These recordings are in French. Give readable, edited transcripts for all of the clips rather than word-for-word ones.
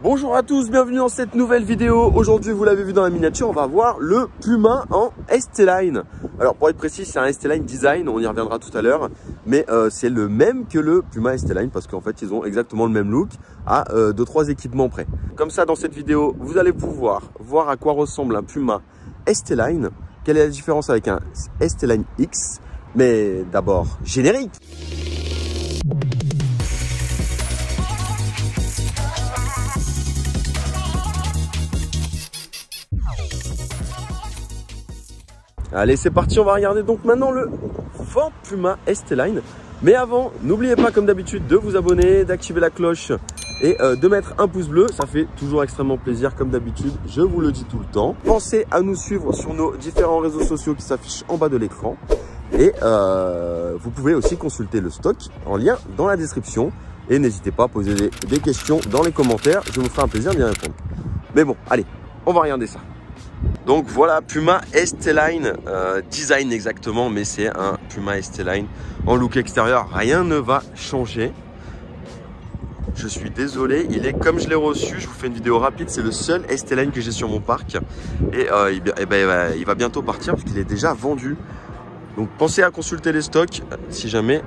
Bonjour à tous, bienvenue dans cette nouvelle vidéo. Aujourd'hui, vous l'avez vu dans la miniature, on va voir le Puma en ST-Line. Alors pour être précis, c'est un ST-Line Design, on y reviendra tout à l'heure. Mais c'est le même que le Puma ST-Line parce qu'en fait, ils ont exactement le même look à 2-3 équipements près. Comme ça, dans cette vidéo, vous allez pouvoir voir à quoi ressemble un Puma ST-Line. Quelle est la différence avec un ST-Line X? Mais d'abord, générique! Allez, c'est parti, on va regarder donc maintenant le Ford Puma ST-Line. Mais avant, n'oubliez pas comme d'habitude de vous abonner, d'activer la cloche et de mettre un pouce bleu. Ça fait toujours extrêmement plaisir comme d'habitude, je vous le dis tout le temps. Pensez à nous suivre sur nos différents réseaux sociaux qui s'affichent en bas de l'écran. Et vous pouvez aussi consulter le stock en lien dans la description. Et n'hésitez pas à poser des questions dans les commentaires, je vous ferai un plaisir d'y répondre. Mais bon, allez, on va regarder ça. Donc voilà, Puma ST-Line, design exactement, mais c'est un Puma ST-Line. En look extérieur, rien ne va changer. Je suis désolé, il est comme je l'ai reçu, je vous fais une vidéo rapide, c'est le seul ST-Line que j'ai sur mon parc. Et il va bientôt partir parce qu'il est déjà vendu. Donc pensez à consulter les stocks si jamais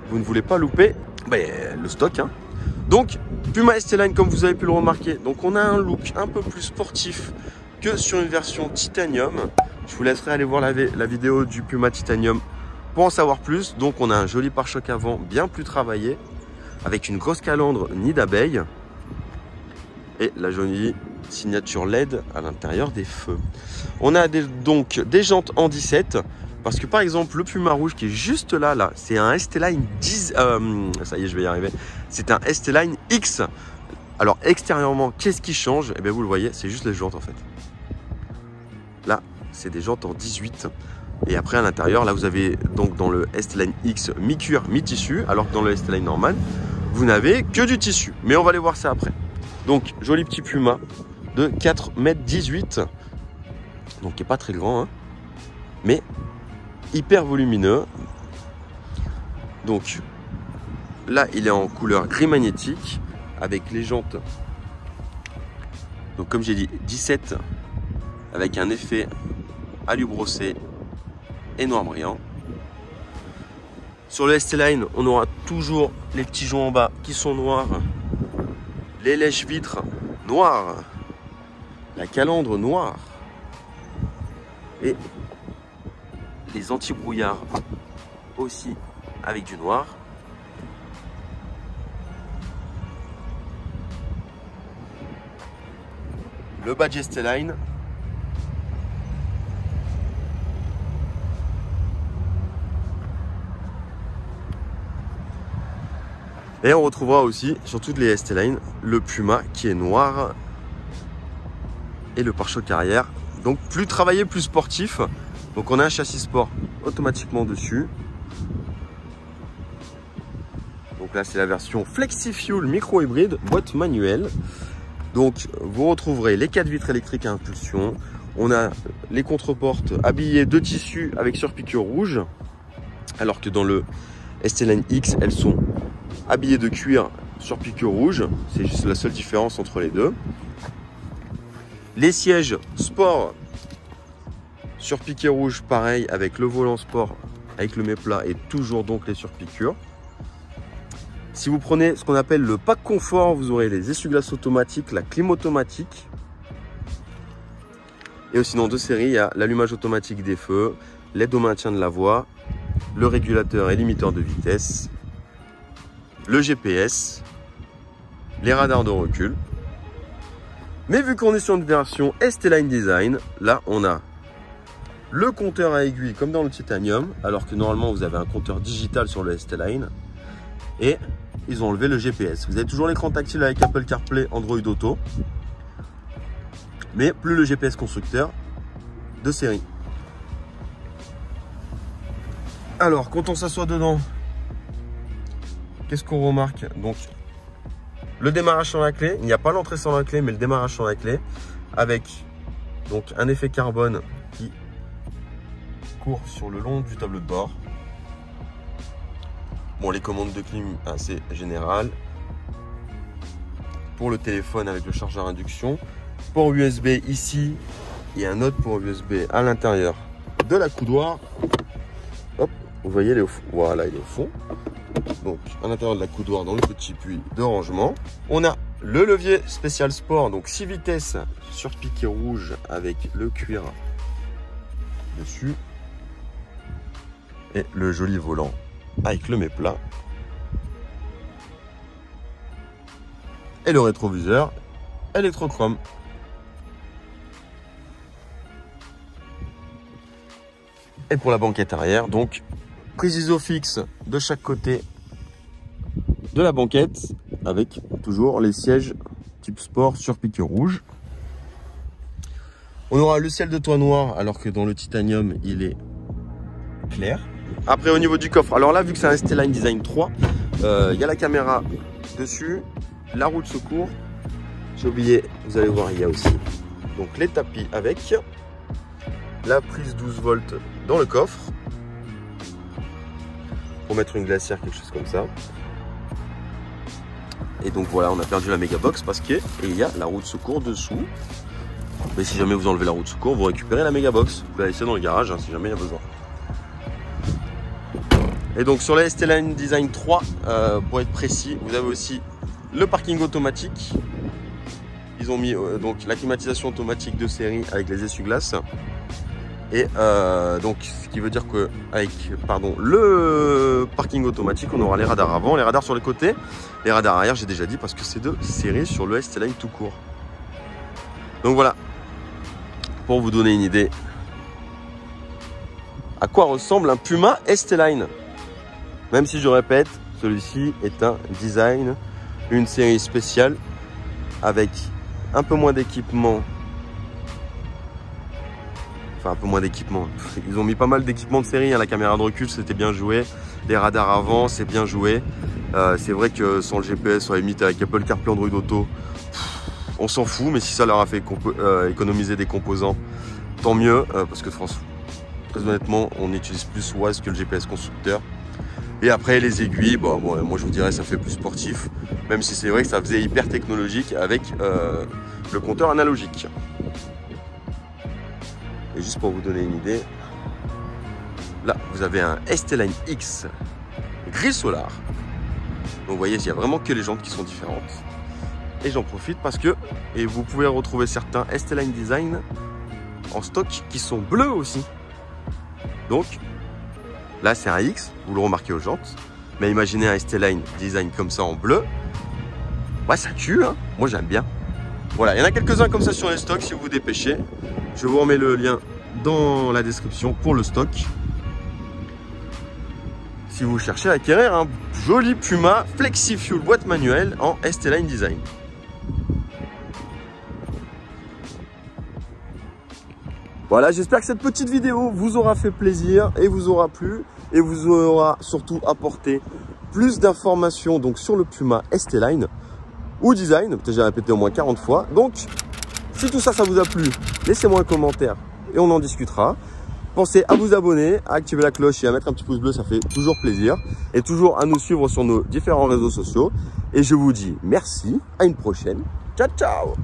vous ne voulez pas louper le stock. Donc Puma ST-Line, comme vous avez pu le remarquer, donc on a un look un peu plus sportif que sur une version titanium. Je vous laisserai aller voir la vidéo du Puma Titanium pour en savoir plus. Donc on a un joli pare-choc avant bien plus travaillé avec une grosse calandre nid d'abeille et la jolie signature LED à l'intérieur des feux. On a donc des jantes en 17 parce que par exemple le Puma rouge qui est juste là c'est un ST-Line 10 ça y est, je vais y arriver. C'est un ST-Line X. Alors extérieurement, qu'est-ce qui change? Eh bien vous le voyez, c'est juste les jantes en fait. Là, c'est des jantes en 18. Et après, à l'intérieur, là, vous avez donc dans le ST-Line X mi-cuir, mi-tissu, alors que dans le ST-Line normal, vous n'avez que du tissu. Mais on va aller voir ça après. Donc, joli petit Puma de 4,18 m. Donc, qui n'est pas très grand, mais hyper volumineux. Donc, là, il est en couleur gris magnétique avec les jantes. Donc, comme j'ai dit, 17 avec un effet alu brossé et noir brillant. Sur le ST-Line, on aura toujours les petits joncs en bas qui sont noirs, les lèche-vitres noires, la calandre noire et les anti-brouillards aussi avec du noir. Le badge ST-Line. Et on retrouvera aussi sur toutes les ST-Line le Puma qui est noir et le pare-choc arrière. Donc plus travaillé, plus sportif. Donc on a un châssis sport automatiquement dessus. Donc là c'est la version FlexiFuel micro-hybride, boîte manuelle. Donc vous retrouverez les 4 vitres électriques à impulsion. On a les contreportes habillées de tissu avec surpiqûre rouge. Alors que dans le ST-Line X, elles sont habillé de cuir sur piqûre rouge, c'est juste la seule différence entre les deux. Les sièges sport sur piqué rouge, pareil avec le volant sport avec le méplat et toujours donc les surpiqûres. Si vous prenez ce qu'on appelle le pack confort, vous aurez les essuie-glaces automatiques, la clim automatique. Et sinon de série, il y a l'allumage automatique des feux, l'aide au maintien de la voie, le régulateur et limiteur de vitesse, le GPS, les radars de recul. Mais vu qu'on est sur une version ST-Line Design, là on a le compteur à aiguille comme dans le Titanium, alors que normalement vous avez un compteur digital sur le ST-Line. Et ils ont enlevé le GPS. Vous avez toujours l'écran tactile avec Apple CarPlay, Android Auto, mais plus le GPS constructeur de série. Alors quand on s'assoit dedans, qu'est-ce qu'on remarque? Donc, le démarrage sans la clé. Il n'y a pas l'entrée sans la clé, mais le démarrage sans la clé. Avec donc un effet carbone qui court sur le long du tableau de bord. Bon, les commandes de clim assez générales. pour le téléphone avec le chargeur induction. Port USB ici et un autre port USB à l'intérieur de la coudoir. Hop, vous voyez, il est au fond. Voilà, il est au fond. Donc, à l'intérieur de la coudoir, dans le petit puits de rangement, on a le levier spécial sport, donc 6 vitesses sur piqué rouge avec le cuir dessus. Et le joli volant avec le méplat. Et le rétroviseur électrochrome. Et pour la banquette arrière, donc prise isofix de chaque côté de la banquette avec toujours les sièges type sport sur piqué rouge. On aura le ciel de toit noir alors que dans le titanium il est clair. Après au niveau du coffre, alors là vu que c'est un ST-Line Design 3, il y a la caméra dessus, la roue de secours. J'ai oublié, vous allez voir, il y a aussi donc les tapis avec la prise 12 volts dans le coffre pour mettre une glacière, quelque chose comme ça. Et donc voilà, on a perdu la méga box parce que il y a la roue de secours dessous. Mais si jamais vous enlevez la roue de secours, vous récupérez la méga box. Vous pouvez la laisser dans le garage hein, si jamais il y a besoin. Et donc sur la ST-Line Design 3, pour être précis, vous avez aussi le parking automatique. Ils ont mis donc la climatisation automatique de série avec les essuie-glaces. Et donc ce qui veut dire que avec le parking automatique, on aura les radars avant, les radars sur les côtés, les radars arrière, j'ai déjà dit parce que c'est de série sur le ST-Line tout court. Donc voilà, pour vous donner une idée à quoi ressemble un Puma ST-Line. Même si je répète, celui-ci est un design, une série spéciale avec un peu moins d'équipement. Enfin, un peu moins d'équipement. Ils ont mis pas mal d'équipements de série. Hein. La caméra de recul, c'était bien joué. Les radars avant, c'est bien joué. C'est vrai que sans le GPS, sur la limite avec Apple CarPlay, Android Auto, on s'en fout. Mais si ça leur a fait économiser des composants, tant mieux. Parce que très honnêtement, on utilise plus Waze que le GPS constructeur. Et après, les aiguilles, bon, moi je vous dirais, ça fait plus sportif. Même si c'est vrai que ça faisait hyper technologique avec le compteur analogique. Et juste pour vous donner une idée, là vous avez un ST-Line X gris solar. Donc vous voyez, il n'y a vraiment que les jantes qui sont différentes. Et j'en profite parce que, et vous pouvez retrouver certains ST-Line Design en stock qui sont bleus aussi. Donc là c'est un X, vous le remarquez aux jantes. Mais imaginez un ST-Line Design comme ça en bleu. Ouais, ça tue, hein. Moi j'aime bien. Voilà, il y en a quelques-uns comme ça sur les stocks si vous vous dépêchez. Je vous remets le lien dans la description pour le stock. Si vous cherchez à acquérir un joli Puma Flexi Fuel boîte manuelle en ST-Line Design. Voilà, j'espère que cette petite vidéo vous aura fait plaisir et vous aura plu et vous aura surtout apporté plus d'informations donc sur le Puma ST-Line ou Design, peut-être j'ai répété au moins 40 fois. Donc, si tout ça, ça vous a plu, laissez-moi un commentaire et on en discutera. Pensez à vous abonner, à activer la cloche et à mettre un petit pouce bleu, ça fait toujours plaisir. Et toujours à nous suivre sur nos différents réseaux sociaux. Et je vous dis merci, à une prochaine. Ciao, ciao!